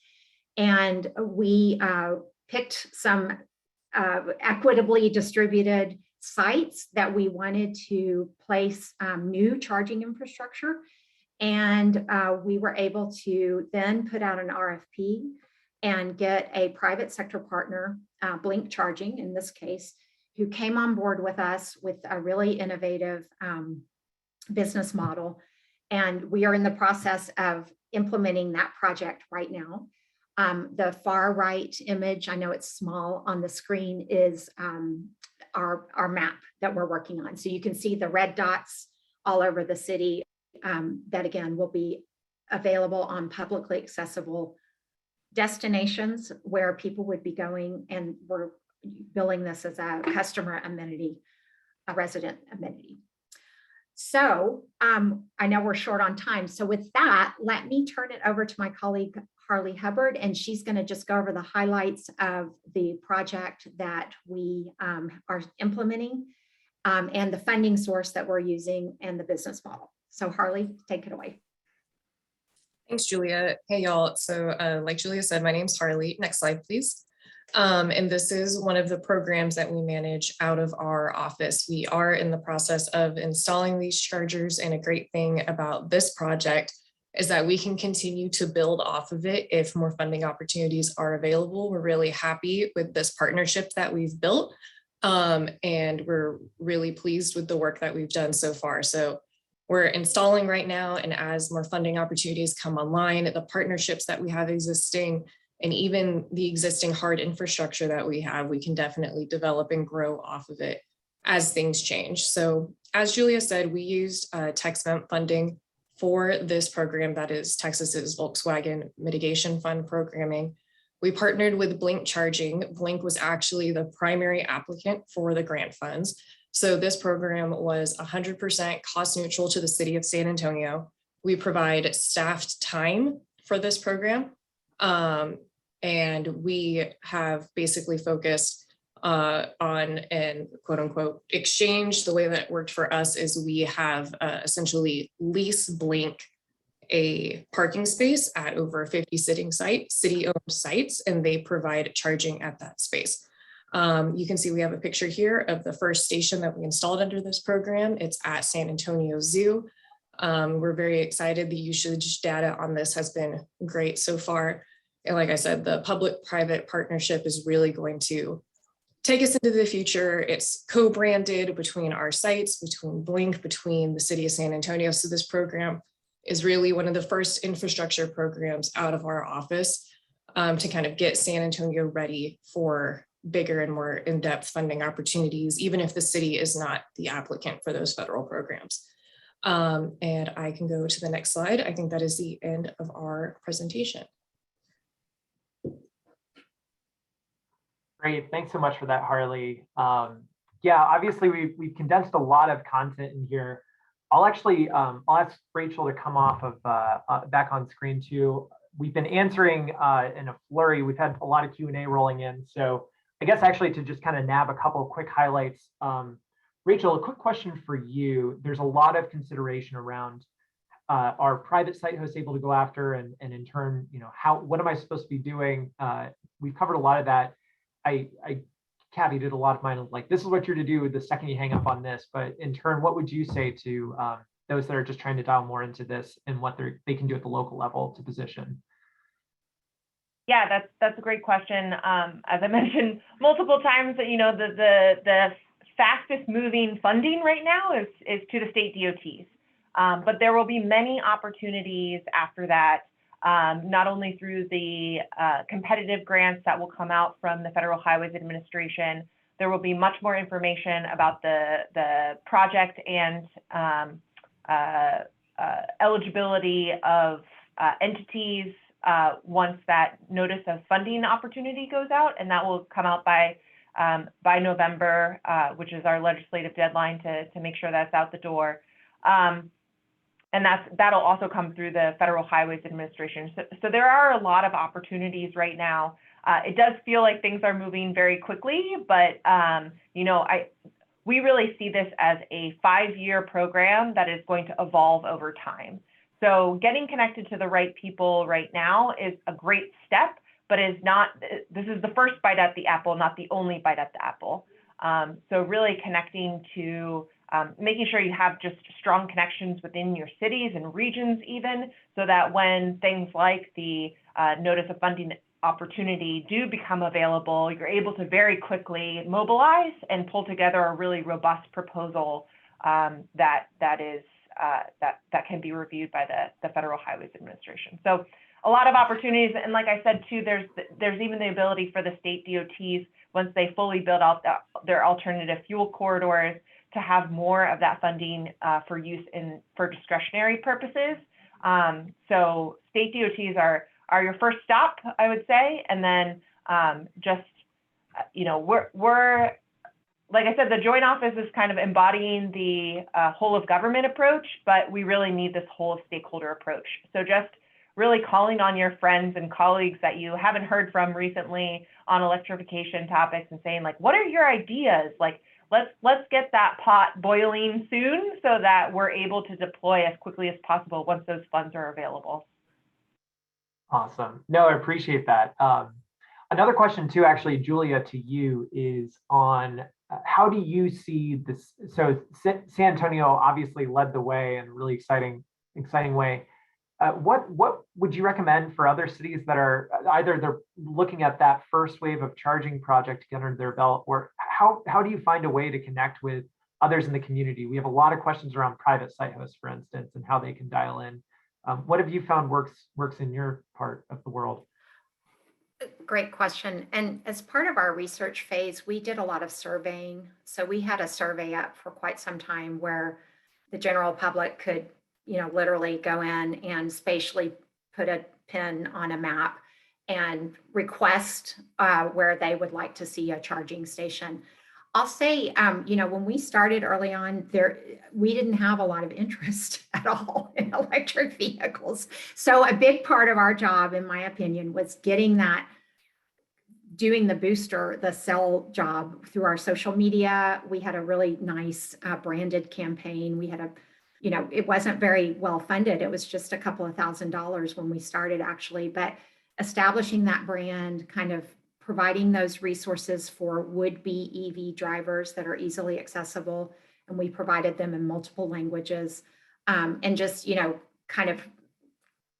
And we picked some equitably distributed sites that we wanted to place new charging infrastructure. And we were able to then put out an RFP and get a private sector partner, Blink Charging in this case, who came on board with us with a really innovative business model. And we are in the process of implementing that project right now. The far right image, I know it's small on the screen, is our map that we're working on. So you can see the red dots all over the city that again will be available on publicly accessible destinations where people would be going, and we're billing this as a customer amenity, a resident amenity. So I know we're short on time. So with that, let me turn it over to my colleague, Harley Hubbard, and she's going to just go over the highlights of the project that we are implementing and the funding source that we're using and the business model. So Harley, take it away. Thanks, Julia. Hey, y'all. So like Julia said, my name's Harley. Next slide, please. And this is one of the programs that we manage out of our office. We are in the process of installing these chargers, and a great thing about this project is that we can continue to build off of it if more funding opportunities are available. We're really happy with this partnership that we've built, and we're really pleased with the work that we've done so far. So we're installing right now, and as more funding opportunities come online, the partnerships that we have existing, and even the existing hard infrastructure that we have, we can definitely develop and grow off of it as things change. So as Julia said, we used TexMEMP funding for this program, that is Texas's Volkswagen Mitigation Fund programming. We partnered with Blink Charging. Blink was actually the primary applicant for the grant funds. So this program was 100% cost neutral to the city of San Antonio. We provide staffed time for this program. And we have basically focused on an quote unquote exchange. The way that worked for us is we have essentially lease Blink a parking space at over 50 city-owned sites, and they provide charging at that space. You can see we have a picture here of the first station that we installed under this program. It's at San Antonio Zoo. We're very excited. The usage data on this has been great so far. And like I said, the public-private partnership is really going to take us into the future. It's co-branded between our sites, between Blink, between the city of San Antonio. So this program is really one of the first infrastructure programs out of our office to kind of get San Antonio ready for bigger and more in-depth funding opportunities, even if the city is not the applicant for those federal programs. And I can go to the next slide. I think that is the end of our presentation. Great, thanks so much for that, Harley. Yeah, obviously we've condensed a lot of content in here. I'll actually, I'll ask Rachel to come off of back on screen too. We've been answering in a flurry. We've had a lot of Q&A rolling in. So I guess actually to just kind of nab a couple of quick highlights. Rachel, a quick question for you. There's a lot of consideration around are private site hosts able to go after, and in turn, you know, what am I supposed to be doing? We've covered a lot of that. I caveated a lot of mine, like, this is what you're to do the second you hang up on this. But in turn, what would you say to those that are just trying to dial more into this and what they can do at the local level to position? Yeah, that's a great question. As I mentioned multiple times, that, you know, the fastest moving funding right now is to the state DOTs. But there will be many opportunities after that, not only through the competitive grants that will come out from the Federal Highways Administration. There will be much more information about the project and eligibility of entities once that notice of funding opportunity goes out, and that will come out by November, which is our legislative deadline to make sure that's out the door. And that'll also come through the Federal Highways Administration. So there are a lot of opportunities right now. It does feel like things are moving very quickly, but you know, we really see this as a 5-year program that is going to evolve over time. So getting connected to the right people right now is a great step, but this is the first bite at the apple, not the only bite at the apple. So really connecting to making sure you have just strong connections within your cities and regions even, so that when things like the notice of funding opportunity do become available, you're able to very quickly mobilize and pull together a really robust proposal that can be reviewed by the Federal Highways Administration. So a lot of opportunities, and like I said too, there's even the ability for the state DOTs, once they fully build out their alternative fuel corridors, to have more of that funding for use for discretionary purposes. So state DOTs are your first stop, I would say, and then just, you know, we're like I said, the joint office is kind of embodying the whole of government approach, but we really need this whole of stakeholder approach. So just really calling on your friends and colleagues that you haven't heard from recently on electrification topics and saying, like, what are your ideas? Like, let's get that pot boiling soon so that we're able to deploy as quickly as possible once those funds are available. Awesome. No, I appreciate that. Another question too, actually, Julia, to you is on how do you see this? So San Antonio obviously led the way in a really exciting way. what would you recommend for other cities that are either they're looking at that first wave of charging project to get under their belt, or how do you find a way to connect with others in the community? We have a lot of questions around private site hosts, for instance, and how they can dial in. What have you found works in your part of the world? Great question. And as part of our research phase, we did a lot of surveying. So we had a survey up for quite some time where the general public could, literally go in and spatially put a pin on a map and request where they would like to see a charging station. I'll say, when we started early on, we didn't have a lot of interest at all in electric vehicles. So a big part of our job, in my opinion, was doing the sell job through our social media. We had a really nice branded campaign. We had it wasn't very well funded. It was just a couple of $1,000s when we started, actually, but establishing that brand, kind of providing those resources for would-be EV drivers that are easily accessible. And we provided them in multiple languages, and just, kind of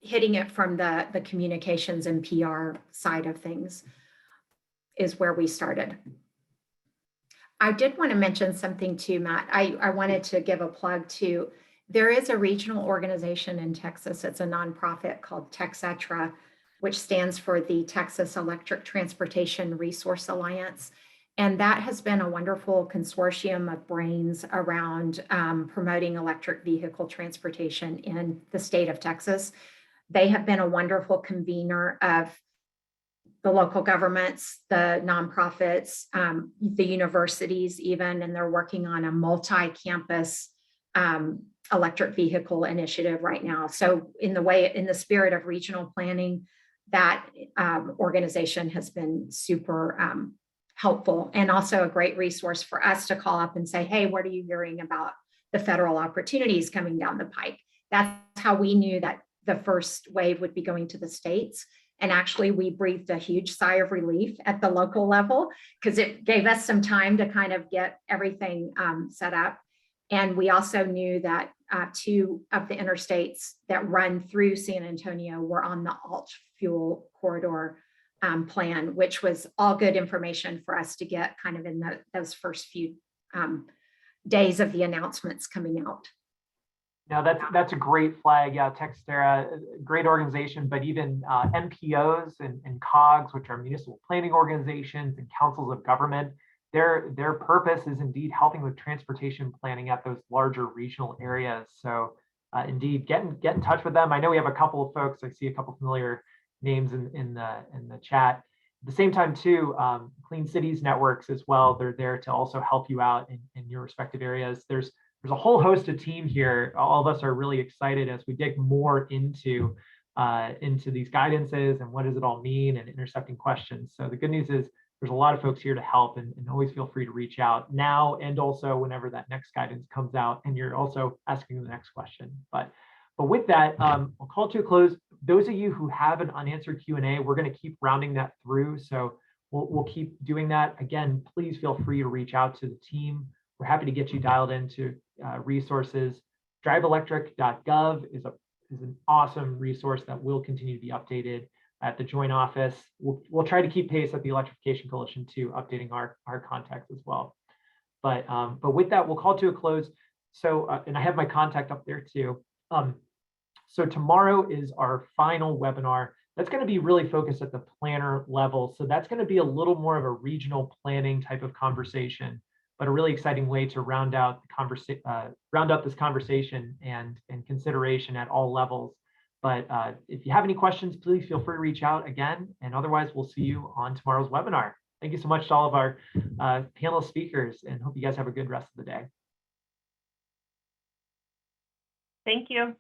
hitting it from the communications and PR side of things is where we started. I did want to mention something too, Matt. I wanted to give a plug to, there is a regional organization in Texas. It's a nonprofit called TexEtra, which stands for the Texas Electric Transportation Resource Alliance. And that has been a wonderful consortium of brains around promoting electric vehicle transportation in the state of Texas. They have been a wonderful convener of the local governments, the nonprofits, the universities even, and they're working on a multi-campus electric vehicle initiative right now. So in the spirit of regional planning, that organization has been super helpful, and also a great resource for us to call up and say, hey, what are you hearing about the federal opportunities coming down the pike? That's how we knew that the first wave would be going to the states. And actually, we breathed a huge sigh of relief at the local level because it gave us some time to kind of get everything set up. And we also knew that 2 of the interstates that run through San Antonio were on the alt fuel corridor plan, which was all good information for us to get kind of in those first few days of the announcements coming out. Now that's a great flag. Yeah, TexEtra, great organization, but even MPOs and COGs, which are municipal planning organizations and councils of government, their purpose is indeed helping with transportation planning at those larger regional areas. So indeed, get in touch with them. I know we have a couple of folks. I see a couple familiar names in the chat. At the same time, too, Clean Cities Networks as well. They're there to also help you out in your respective areas. There's a whole host of team here. All of us are really excited as we dig more into these guidances and what does it all mean and intercepting questions. So the good news is there's a lot of folks here to help, and always feel free to reach out now and also whenever that next guidance comes out and you're also asking the next question. But with that, I'll call to a close. Those of you who have an unanswered Q&A, we're going to keep rounding that through. So we'll keep doing that. Again, please feel free to reach out to the team. We're happy to get you dialed into resources. driveelectric.gov is an awesome resource that will continue to be updated at the joint office. We'll try to keep pace at the Electrification Coalition too, updating our contacts as well. But with that, we'll call to a close. So, and I have my contact up there too. So tomorrow is our final webinar. That's going to be really focused at the planner level. So that's going to be a little more of a regional planning type of conversation, but a really exciting way to round out this conversation and consideration at all levels. But if you have any questions, please feel free to reach out again. And otherwise, we'll see you on tomorrow's webinar. Thank you so much to all of our panel speakers, and hope you guys have a good rest of the day. Thank you.